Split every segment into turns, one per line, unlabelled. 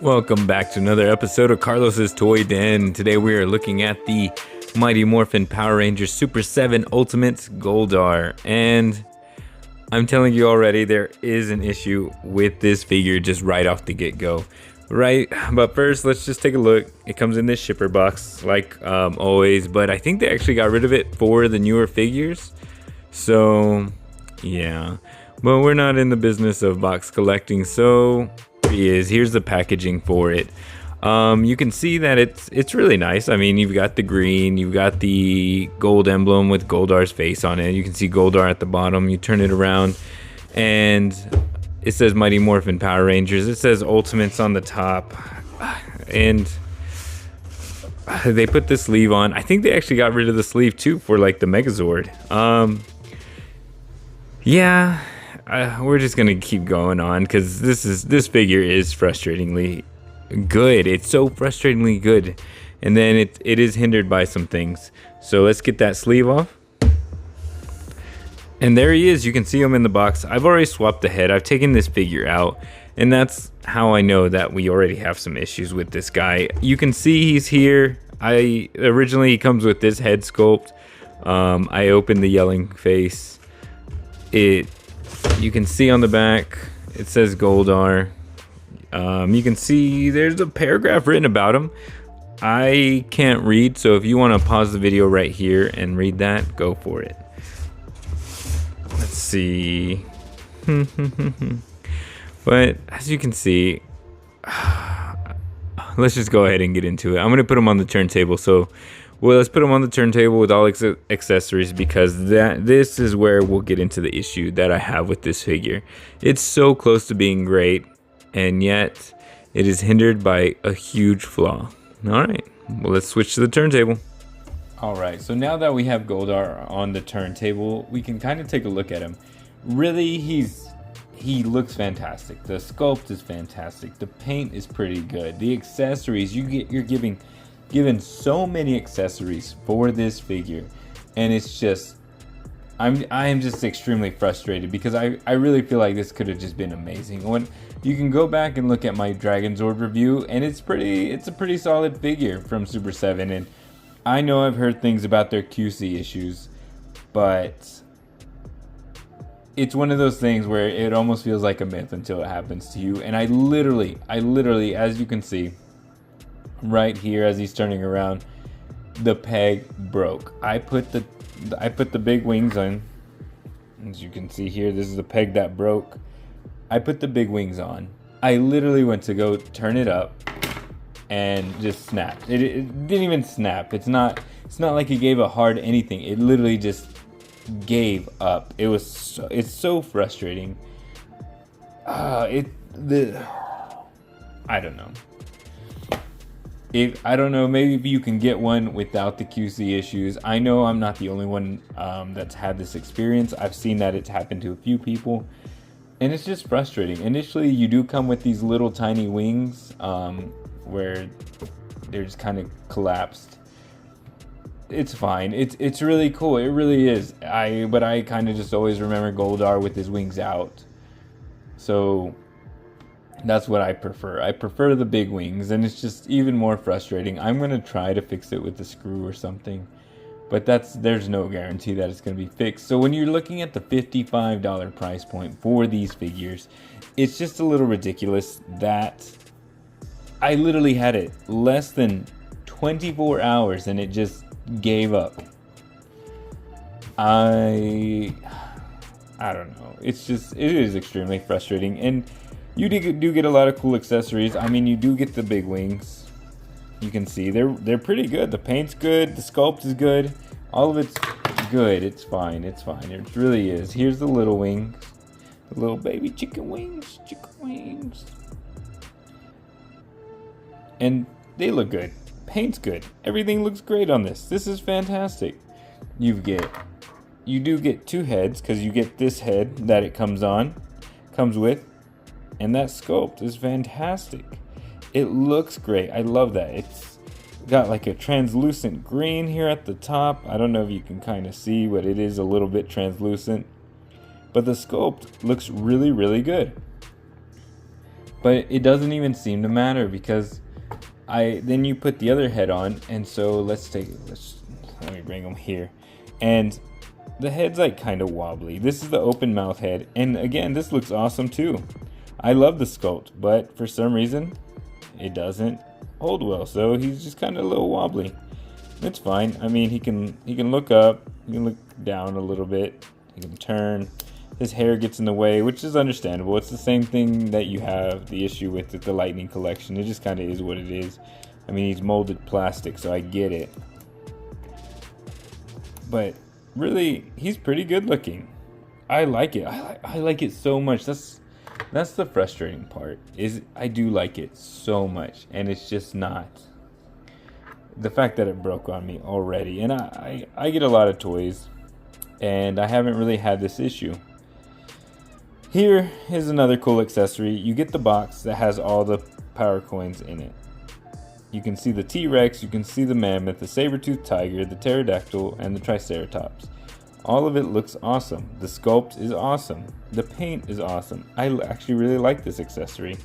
Welcome back to another episode of Carlos's Toy Den. Today we are looking at the Mighty Morphin Power Rangers Super 7 Ultimates Goldar. And I'm telling you already, there is an issue with this figure just right off the get-go. Right, but first let's just take a look. It comes in this shipper box like always, but I think they actually got rid of it for the newer figures. So yeah, but we're not in the business of box collecting, so here's the packaging for it. You can see that it's really nice. I mean, you've got the green, you've got the gold emblem with Goldar's face on it. You can see Goldar at the bottom. You turn it around and it says Mighty Morphin Power Rangers. It says Ultimates on the top, and they put the sleeve on. I think they actually got rid of the sleeve too for like the Megazord. Yeah, we're just gonna keep going on because this figure is frustratingly good. It's so frustratingly good, and then it is hindered by some things. So let's get that sleeve off. And there he is. You can see him in the box. I've already swapped the head. I've taken this figure out, and that's how I know that we already have some issues with this guy. You can see he's here. Originally he comes with this head sculpt. I opened the yelling face. You can see on the back it says Goldar. You can see there's a paragraph written about him. I can't read, so if you want to pause the video right here and read that, go for it. Let's see. But as you can see, let's just go ahead and get into it. I'm gonna put them on the turntable. Let's put them on the turntable with all accessories, because this is where we'll get into the issue that I have with this figure. It's so close to being great, and yet it is hindered by a huge flaw. All right, well, let's switch to the turntable. All right, so now that we have Goldar on the turntable, we can kind of take a look at him. Really, he looks fantastic. The sculpt is fantastic. The paint is pretty good. The accessories, you're given so many accessories for this figure, and it's just I am just extremely frustrated because I really feel like this could have just been amazing. When you can go back and look at my Dragon Zord review, and it's a pretty solid figure from Super 7, and I know I've heard things about their QC issues, but it's one of those things where it almost feels like a myth until it happens to you. And I literally, as you can see right here as he's turning around, the peg broke. I put the big wings on. As you can see here, this is the peg that broke. I put the big wings on. I literally went to go turn it up and just snapped. It didn't even snap. It's not like it gave a hard anything. It literally just gave up. It's so frustrating. I don't know. I don't know, maybe if you can get one without the QC issues. I know I'm not the only one that's had this experience. I've seen that it's happened to a few people, and it's just frustrating. Initially, you do come with these little tiny wings where they're just kind of collapsed. It's fine. It's really cool. It really is. But I kind of just always remember Goldar with his wings out. So that's what I prefer. I prefer the big wings, and it's just even more frustrating. I'm going to try to fix it with a screw or something, but there's no guarantee that it's going to be fixed. So when you're looking at the $55 price point for these figures, it's just a little ridiculous that I literally had it less than 24 hours and it just gave up. I don't know. It is extremely frustrating, and you do get a lot of cool accessories. I mean, you do get the big wings. You can see they're pretty good. The paint's good. The sculpt is good. All of it's good. It's fine. It's fine. It really is. Here's the little wings. The little baby chicken wings. Chicken wings. And they look good. Paint's good. Everything looks great on this. This is fantastic. You do get two heads, because you get this head that it comes with. And that sculpt is fantastic. It looks great. I love that. It's got like a translucent green here at the top. I don't know if you can kind of see, but it is a little bit translucent. But the sculpt looks really, really good. But it doesn't even seem to matter because then you put the other head on, and so let me bring them here, and the head's like kind of wobbly. This is the open mouth head, and again, this looks awesome too. I love the sculpt, but for some reason it doesn't hold well, so he's just kind of a little wobbly. It's fine. I mean, he can look up, he can look down a little bit, he can turn. His hair gets in the way, which is understandable. It's the same thing that you have the issue with the Lightning Collection. It just kind of is what it is. I mean, he's molded plastic, so I get it. But really, he's pretty good looking. I like it. I like it so much. That's the frustrating part. Is I do like it so much, and it's just not the fact that it broke on me already. And I get a lot of toys, and I haven't really had this issue. Here is another cool accessory. You get the box that has all the power coins in it. You can see the T-Rex, you can see the mammoth, the saber-toothed tiger, the pterodactyl, and the triceratops. All of it looks awesome. The sculpt is awesome. The paint is awesome. I actually really like this accessory.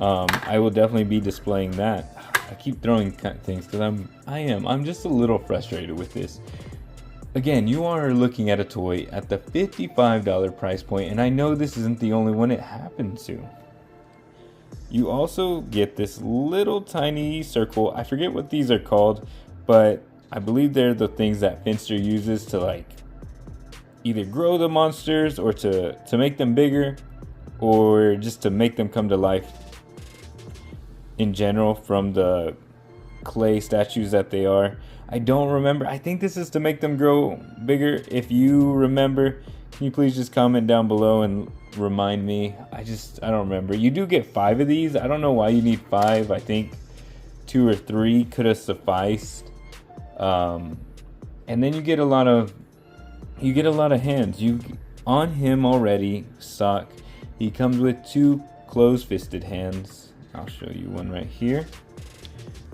I will definitely be displaying that. I keep throwing things because I'm just a little frustrated with this. Again, you are looking at a toy at the $55 price point, and I know this isn't the only one it happened to. You also get this little tiny circle. I forget what these are called, but I believe they're the things that Finster uses to like either grow the monsters or to make them bigger, or just to make them come to life in general from the clay statues that they are. I don't remember. I think this is to make them grow bigger. If you remember, can you please just comment down below and remind me? I don't remember. You do get 5 of these. I don't know why you need 5. I think 2 or 3 could have sufficed. And then you get a lot of hands. You on him already. Sock. He comes with 2 closed-fisted hands. I'll show you one right here.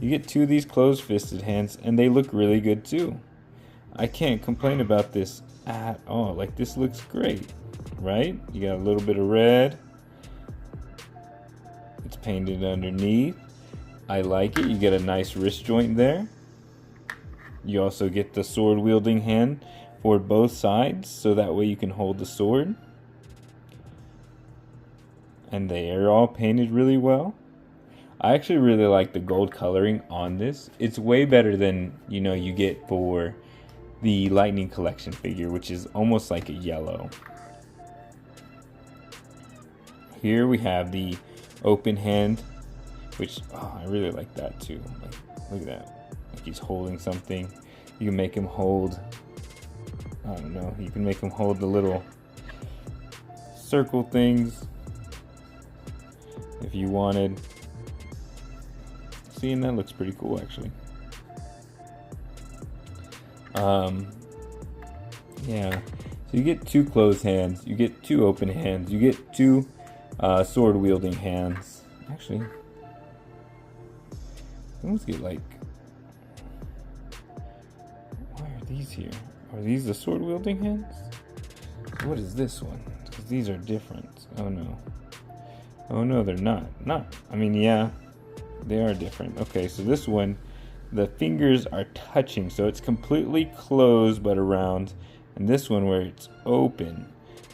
You get 2 of these closed-fisted hands, and they look really good too. I can't complain about this at all. Like, this looks great, right? You got a little bit of red. It's painted underneath. I like it. You get a nice wrist joint there. You also get the sword-wielding hand for both sides, so that way you can hold the sword. And they are all painted really well. I actually really like the gold coloring on this. It's way better than, you get for the Lightning Collection figure, which is almost like a yellow. Here we have the open hand, which I really like that too. Like, look at that. Like he's holding something. You can make him hold, I don't know, you can make him hold the little circle things if you wanted. See, and that looks pretty cool actually. Yeah, so you get 2 closed hands, you get 2 open hands, you get 2 sword wielding hands. Actually, I almost get like, why are these here? Are these the sword wielding hands? What is this one? Because these are different. Oh no, they're not. I mean, yeah, they are different. Okay, so this one, the fingers are touching, so it's completely closed but around. And this one where it's open,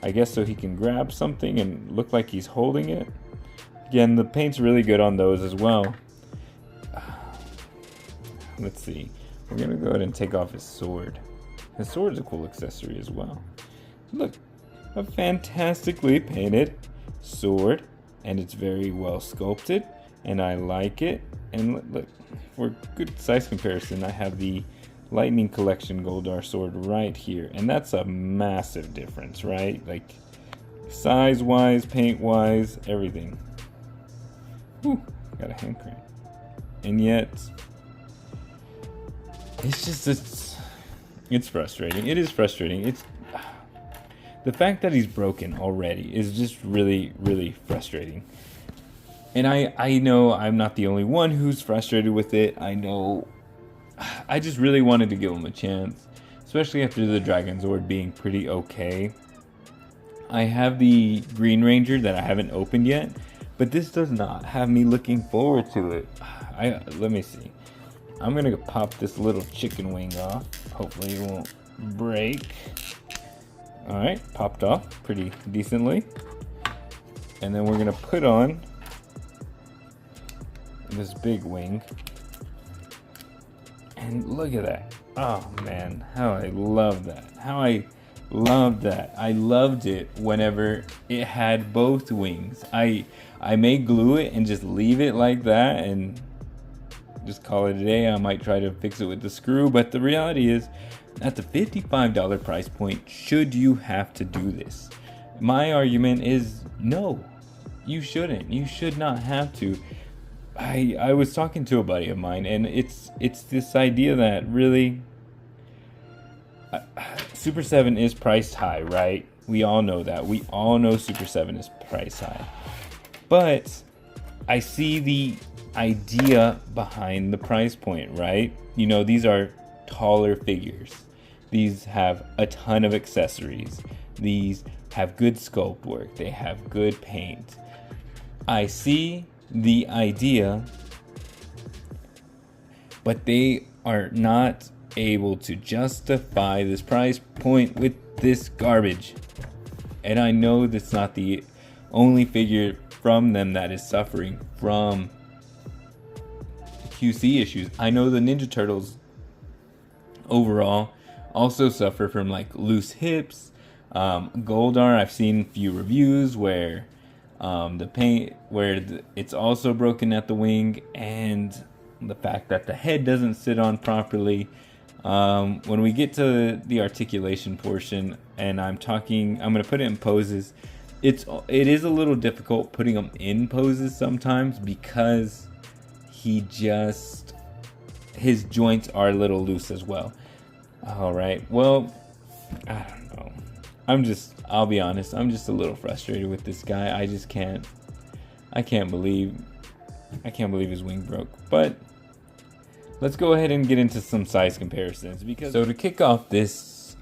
I guess so he can grab something and look like he's holding it. Again, the paint's really good on those as well. Let's see. We're gonna go ahead and take off his sword. His sword's a cool accessory as well. Look, a fantastically painted sword, and it's very well sculpted, and I like it. And look, for good size comparison, I have the Lightning Collection Goldar sword right here, and that's a massive difference, right? Like size-wise, paint-wise, everything. Whew, got a hand cramp. And yet, it's frustrating. It is frustrating. It's the fact that he's broken already is just really, really frustrating. And I know I'm not the only one who's frustrated with it. I know. I just really wanted to give him a chance, especially after the Dragon Zord being pretty okay. I have the Green Ranger that I haven't opened yet, but this does not have me looking forward to it. Let me see. I'm gonna pop this little chicken wing off. Hopefully it won't break. Alright, popped off pretty decently. And then we're gonna put on this big wing. And look at that. Oh man, how I love that. How I love that. I loved it whenever it had both wings. I may glue it and just leave it like that and just call it a day. I might try to fix it with the screw, but the reality is at the $55 price point, should you have to do this? My argument is no, you shouldn't. You should not have to. I was talking to a buddy of mine, and it's this idea that really Super7 is priced high, right? We all know that. We all know Super7 is priced high. But I see the idea behind the price point, right? You know, these are taller figures. These have a ton of accessories. These have good sculpt work. They have good paint. I see the idea, but they are not able to justify this price point with this garbage. And I know that's not the only figure from them that is suffering from QC issues. I know the Ninja Turtles overall also suffer from like loose hips. Goldar, I've seen a few reviews where the paint, it's also broken at the wing, and the fact that the head doesn't sit on properly. When we get to the articulation portion, and I'm going to put it in poses. It is a little difficult putting them in poses sometimes because his joints are a little loose as well. All right, well, I don't know. I'll be honest, I'm just a little frustrated with this guy. I can't believe his wing broke. But let's go ahead and get into some size comparisons. So to kick off this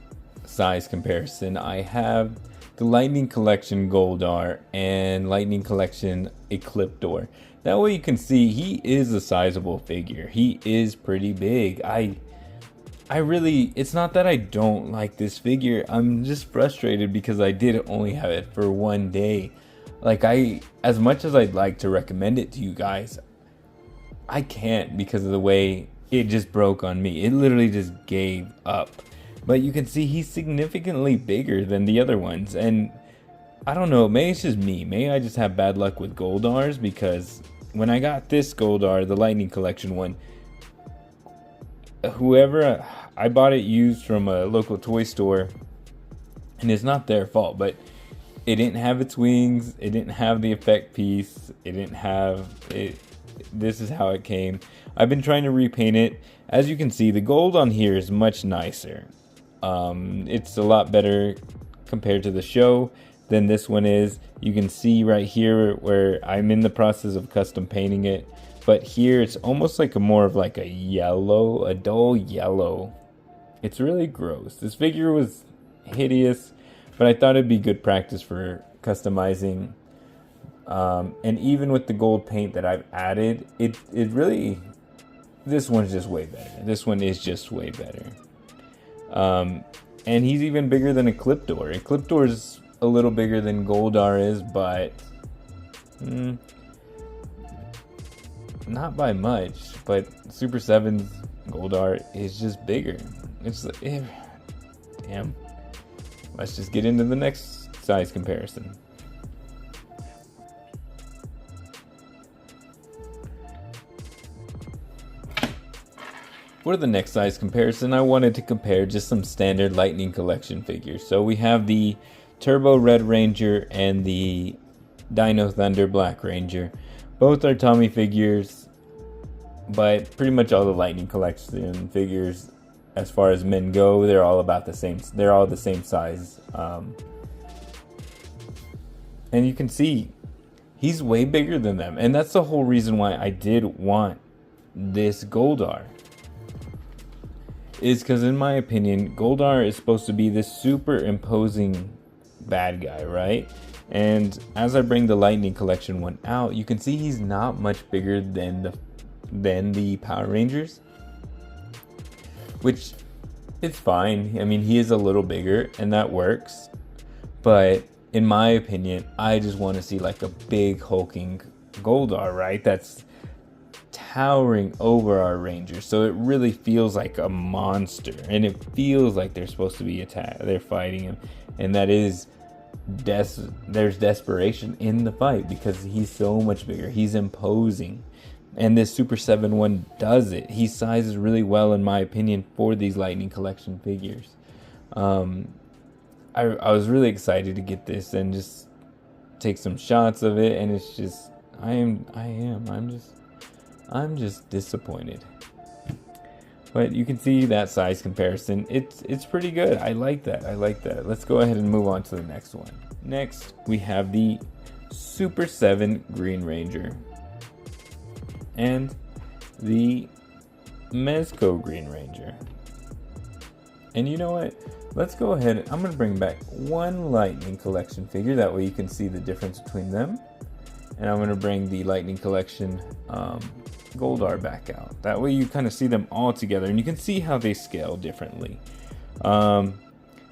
size comparison, I have the Lightning Collection Goldar and Lightning Collection Ecliptor. That way you can see he is a sizable figure. He is pretty big. It's not that I don't like this figure. I'm just frustrated because I did only have it for one day. Like, as much as I'd like to recommend it to you guys, I can't because of the way it just broke on me. It literally just gave up. But you can see he's significantly bigger than the other ones. And I don't know, maybe it's just me. Maybe I just have bad luck with Goldars, because when I got this Goldar, the Lightning Collection one, I bought it used from a local toy store, and it's not their fault, but it didn't have its wings, it didn't have the effect piece, it didn't have it. This is how it came. I've been trying to repaint it. As you can see, the gold on here is much nicer. It's a lot better compared to the show than this one is. You can see right here where I'm in the process of custom painting it. But here it's almost like more of like a yellow, a dull yellow. It's really gross. This figure was hideous, but I thought it'd be good practice for customizing. And even with the gold paint that I've added, it really, this one's just way better. This one is just way better. And he's even bigger than Ecliptor. Ecliptor's a little bigger than Goldar is, but not by much. But Super7's Goldar is just bigger. Damn. Let's just get into the next size comparison. For the next size comparison, I wanted to compare just some standard Lightning Collection figures. So we have the Turbo Red Ranger and the Dino Thunder Black Ranger. Both are Tommy figures, but pretty much all the Lightning Collection figures, as far as men go, they're all about the same. They're all the same size. And you can see he's way bigger than them. And that's the whole reason why I did want this Goldar. Is because in my opinion, Goldar is supposed to be this super imposing bad guy, right? And as I bring the Lightning Collection one out, you can see he's not much bigger than the Power Rangers, which it's fine. I mean, he is a little bigger and that works, but in my opinion, I just want to see like a big hulking Goldar, right? That's towering over our Rangers, so it really feels like a monster, and it feels like they're supposed to be they're fighting him, and that is there's desperation in the fight because he's so much bigger, he's imposing, and this Super 7 one does it. He sizes really well, in my opinion, for these Lightning Collection figures. I was really excited to get this and just take some shots of it, and it's just I'm just disappointed. But you can see that size comparison. It's pretty good. I like that. Let's go ahead and move on to the next one. Next, we have the Super 7 Green Ranger and the Mezco Green Ranger. And you know what? Let's go ahead. I'm going to bring back one Lightning Collection figure. That way you can see the difference between them. And I'm going to bring the Lightning Collection Goldar back out. That way you kind of see them all together. And you can see how they scale differently. The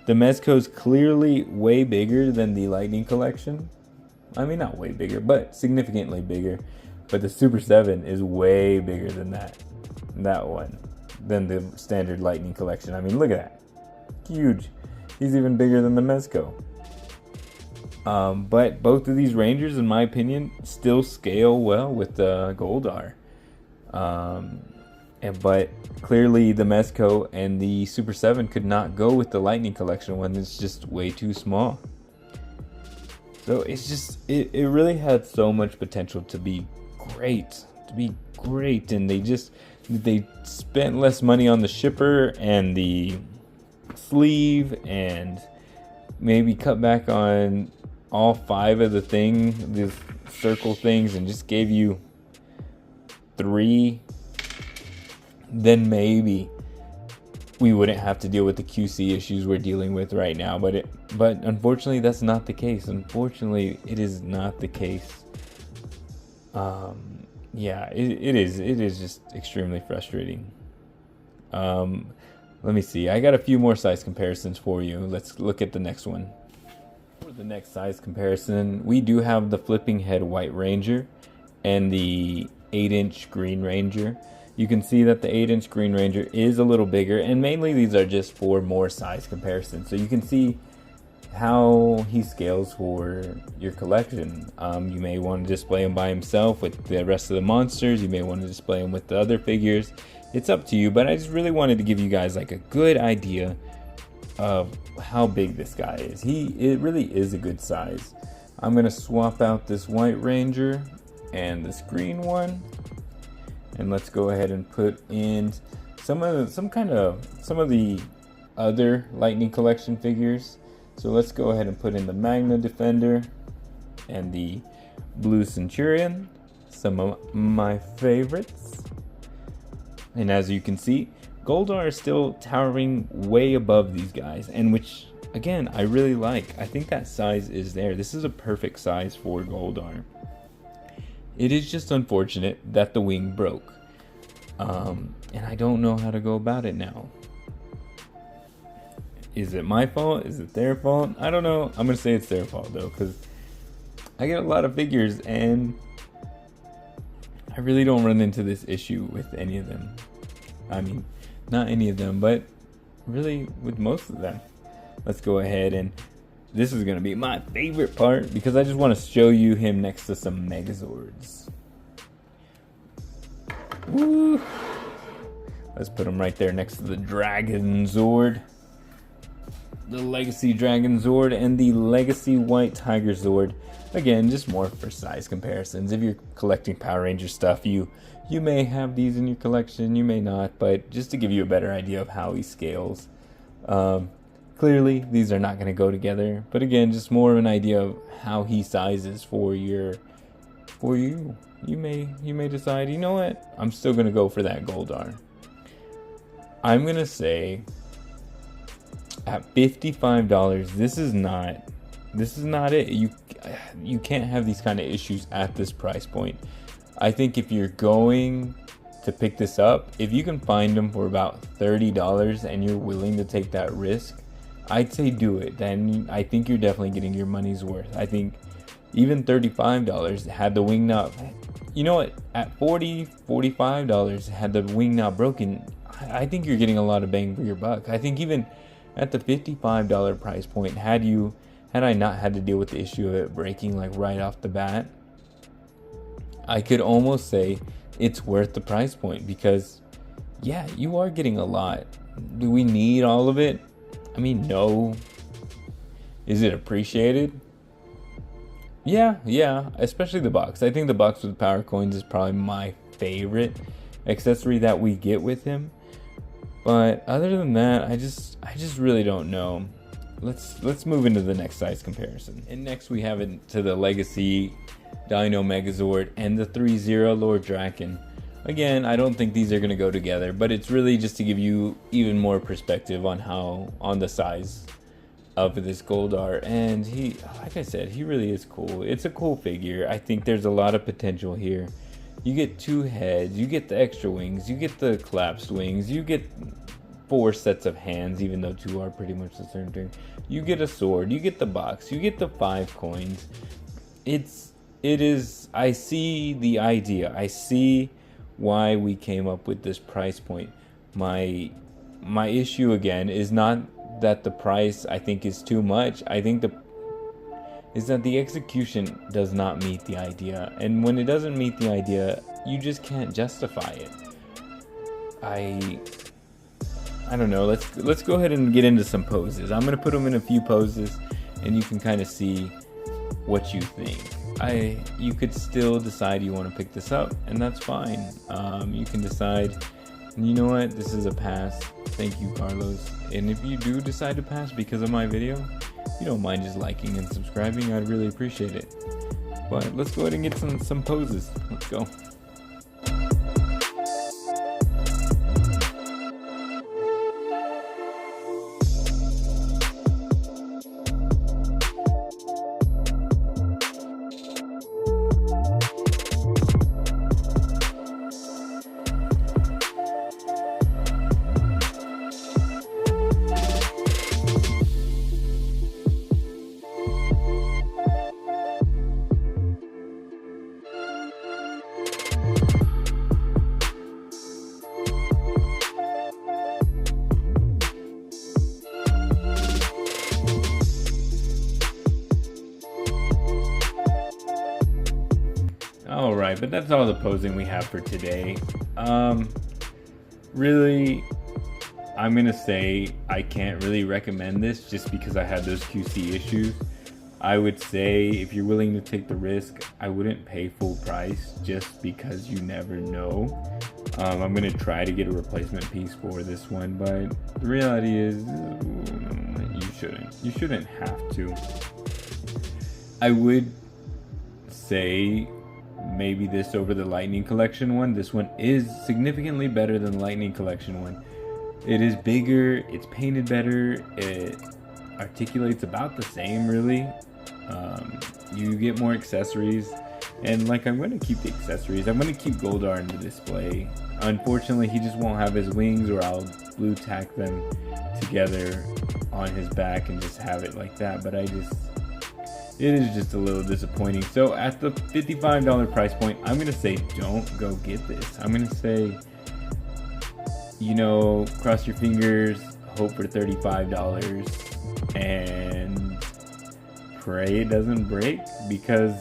Mezco's clearly way bigger than the Lightning Collection. I mean, not way bigger, but significantly bigger. But the Super 7 is way bigger than that one. Than the standard Lightning Collection. I mean, look at that. Huge. He's even bigger than the Mezco. But both of these Rangers, in my opinion, still scale well with the Goldar. But clearly the Mezco and the Super 7 could not go with the Lightning Collection one. It's just way too small. So it's just, it really had so much potential to be great. And they spent less money on the shipper and the sleeve, and maybe cut back on all 5 of these circle things, and just gave you 3, then maybe we wouldn't have to deal with the QC issues we're dealing with right now. But unfortunately, that's not the case. Unfortunately, it is not the case. Yeah, it is just extremely frustrating. Let me see. I got a few more size comparisons for you. Let's look at the next one. For the next size comparison, we do have the flipping head White Ranger and the 8-inch Green Ranger. You can see that the 8-inch Green Ranger is a little bigger, and mainly these are just for more size comparisons. So you can see how he scales for your collection. You may want to display him by himself with the rest of the monsters. You may want to display him with the other figures. It's up to you, but I just really wanted to give you guys like a good idea of how big this guy is. It really is a good size. I'm gonna swap out this White Ranger and this green one, and let's go ahead and put in some of the other Lightning Collection figures. So let's go ahead and put in the Magna Defender and the Blue Centurion, some of my favorites. And as you can see, Goldar is still towering way above these guys, and which, again, I really like. I think that size is there. This is a perfect size for Goldar. It is just unfortunate that the wing broke. And I don't know how to go about it now. Is it my fault? Is it their fault? I don't know. I'm going to say it's their fault, though, because I get a lot of figures, and I really don't run into this issue with any of them. I mean, not any of them, but really with most of them. Let's go ahead, and this is going to be my favorite part because I just want to show you him next to some Megazords. Woo! Let's put him right there next to the Dragon Zord, the Legacy Dragon Zord, and the Legacy White Tiger Zord. Again, just more for size comparisons. If you're collecting Power Ranger stuff, you may have these in your collection, you may not, but just to give you a better idea of how he scales. Clearly, these are not going to go together, but again, just more of an idea of how he sizes for you. You may decide, you know what, I'm still going to go for that Goldar. I'm going to say at $55, this is not This is not it. You can't have these kind of issues at this price point. I think if you're going to pick this up, if you can find them for about $30 and you're willing to take that risk, I'd say do it. Then I think you're definitely getting your money's worth. I think even $35 had the wing not, you know what, at $45 had the wing not broken, I think you're getting a lot of bang for your buck. I think even at the $55 price point, had I not had to deal with the issue of it breaking like right off the bat, I could almost say it's worth the price point, because yeah, you are getting a lot. Do we need all of it? I mean, no. Is it appreciated? Yeah, especially the box. I think the box with power coins is probably my favorite accessory that we get with him. But other than that, I just really don't know. Let's move into the next size comparison. And next we have it to the Legacy Dino Megazord and the 3-0 Lord Draken. Again, I don't think these are gonna go together, but it's really just to give you even more perspective on the size of this Goldar. And he, like I said, he really is cool. It's a cool figure. I think there's a lot of potential here. You get 2 heads, you get the extra wings, you get the collapsed wings, you get 4 sets of hands, even though 2 are pretty much the same thing. You get a sword, you get the box, you get the 5 coins. It is, I see the idea. I see why we came up with this price point. My issue again is not that the price I think is too much. I think is that the execution does not meet the idea, and when it doesn't meet the idea, you just can't justify it. I don't know. Let's go ahead and get into some poses. I'm gonna put them in a few poses, and you can kind of see what you think. You could still decide you want to pick this up, and that's fine. You can decide, you know what, this is a pass. Thank you, Carlos. And if you do decide to pass because of my video, if you don't mind just liking and subscribing, I'd really appreciate it. But let's go ahead and get some poses. Let's go. Alright, but that's all the posing we have for today. Really, I'm gonna say I can't really recommend this just because I had those QC issues. I would say if you're willing to take the risk, I wouldn't pay full price just because you never know. I'm gonna try to get a replacement piece for this one, but the reality is you shouldn't have to. I would say maybe this over the Lightning Collection one. This one is significantly better than the Lightning Collection one. It is bigger, it's painted better, it articulates about the same really. You get more accessories, and like, I'm going to keep the accessories. I'm going to keep Goldar in the display. Unfortunately, he just won't have his wings, or I'll blue tack them together on his back and just have it like that. But it is just a little disappointing. So at the $55 price point, I'm going to say don't go get this. I'm going to say, you know, cross your fingers, hope for $35, and pray it doesn't break, because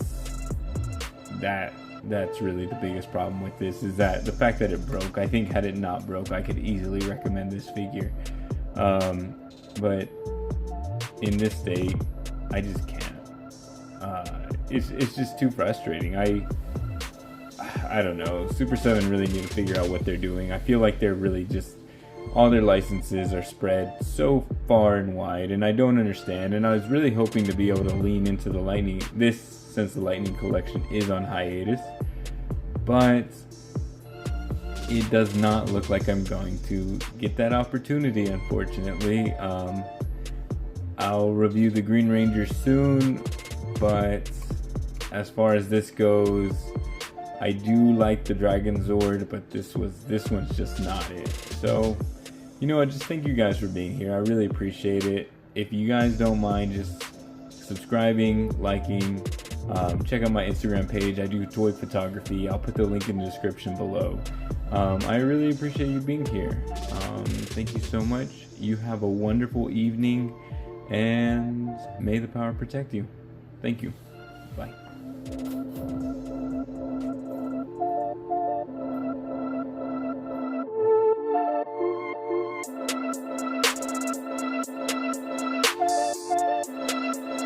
that's really the biggest problem with this, is that the fact that it broke. I think had it not broke, I could easily recommend this figure. But in this state, I just can't. It's just too frustrating. I don't know. Super7 really need to figure out what they're doing. I feel like they're really just, all their licenses are spread so far and wide, and I don't understand. And I was really hoping to be able to lean into the Lightning, since the Lightning Collection is on hiatus. But it does not look like I'm going to get that opportunity, unfortunately. I'll review the Green Ranger soon, but as far as this goes, I do like the Dragon Zord, but this one's just not it. So, you know what, just thank you guys for being here. I really appreciate it. If you guys don't mind just subscribing, liking, check out my Instagram page. I do toy photography. I'll put the link in the description below. I really appreciate you being here. Thank you so much. You have a wonderful evening, and may the power protect you. Thank you. Bye.